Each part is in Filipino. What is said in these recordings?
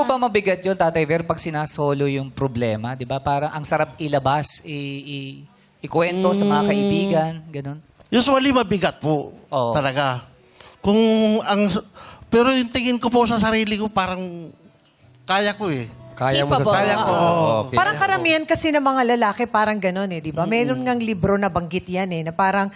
ba mabigat yun, Tatay Ver, pag sinasolo yung problema? Di ba? Parang ang sarap ilabas, ikwento sa mga kaibigan, ganun. Usually, mabigat po. Oo. Talaga. Kung pero yung tingin ko po sa sarili ko, parang kaya ko eh. Kaya mo sa Capable. Kaya ko. Okay. Parang karamihan kasi ng mga lalaki parang gano'n eh, di ba? Meron ngang libro na banggit yan eh, na parang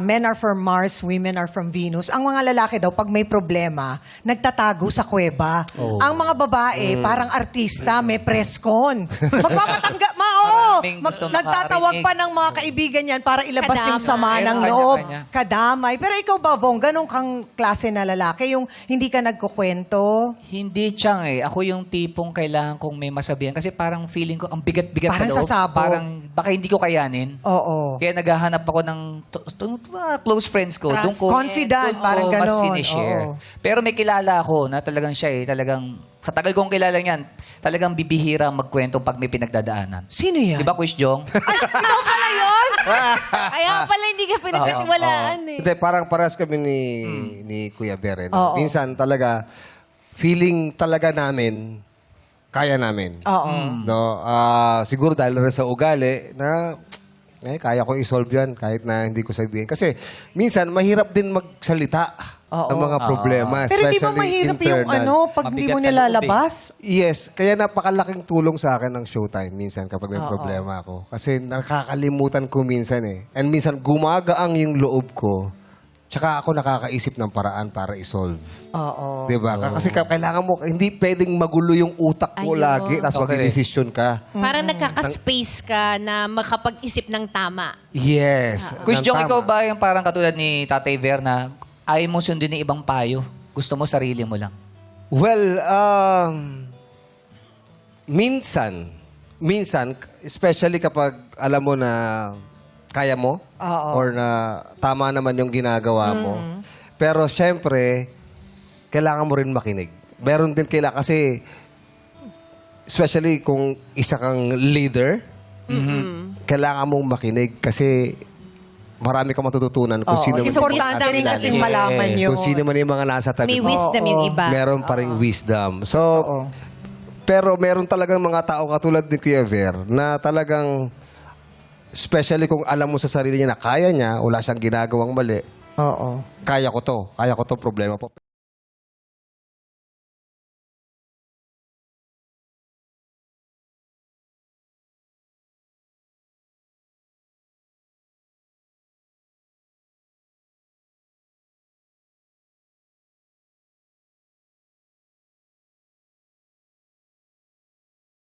men are from Mars, women are from Venus. Ang mga lalaki daw, pag may problema, nagtatago sa kuweba. Ang mga babae, parang artista, may press con. Magpapatangga, Maraming gusto nagtatawag makarinig. pa ng mga kaibigan yan para ilabas yung sama Meron ng loob. kanya-kanya. Kadamay. Pero ikaw ba, Bong, ganun kang klase na lalaki? Yung hindi ka nagkukwento? Hindi tiyang eh. Ako yung tipong kailangan kong may masabihan. Kasi parang feeling ko, ang bigat-bigat Parang sa loob. sasabog. Parang baka hindi ko kayanin. Oo. Kaya naghahanap ako ng mga close friends ko. Trust. Doon ko, Confidant, doon ko parang mas ganon. sinishare. Oo. Pero may kilala ako na talagang siya eh. Talagang, sa tagal kong kilala niyan, talagang bibihira magkwento pag may pinagdadaanan. Sino yan? Di ba, Quiz Jong? Ikaw pala yun? Kaya pala hindi ka pinagkatiwalaan eh. Hindi, parang paras kami ni Kuya Beren. Oo. Minsan talaga, feeling talaga namin, kaya namin. Oo. No, siguro dahil rin sa ugali na kaya ko i-solve yan kahit na hindi ko sabihin. Kasi minsan, mahirap din magsalita Oo. ng mga problema. Pero di ba especially mahirap yung internal. pag di Mabigat mo sa loob nilalabas? Yes, kaya napakalaking tulong sa akin ng Showtime minsan kapag may problema ako. Kasi nakakalimutan ko minsan eh. And minsan gumagaang yung loob ko. Tsaka ako nakakaisip ng paraan para i-solve. Oo. Diba? Kasi kailangan mo, hindi pwedeng magulo yung utak mo Ayun. lagi, tapos Okay. magdidesisyon ka. Parang nagkaka-space ka na makapag-isip ng tama. Yes. Quiz ng Jong, tama. ikaw ba yung parang katulad ni Tatay Ver na ayaw mo sundin ng ibang payo? Gusto mo sarili mo lang? Well, minsan, especially kapag alam mo na kaya mo, Oo. or na tama naman yung ginagawa mo. Pero syempre, kailangan mo rin makinig. Meron din kailangan, kasi especially kung isa kang leader, kailangan mong makinig kasi marami kang matututunan kung Oo. sino man Importante rin nasa kasing ilalim. malaman yun. Kung sino man yung mga nasa tabi May mo. wisdom yung iba. Meron pa ring wisdom. So, pero meron talagang mga tao katulad ni Kuya Ver na talagang, especially kung alam mo sa sarili niya na kaya niya, wala siyang ginagawang mali, Oo. kaya ko to problema po.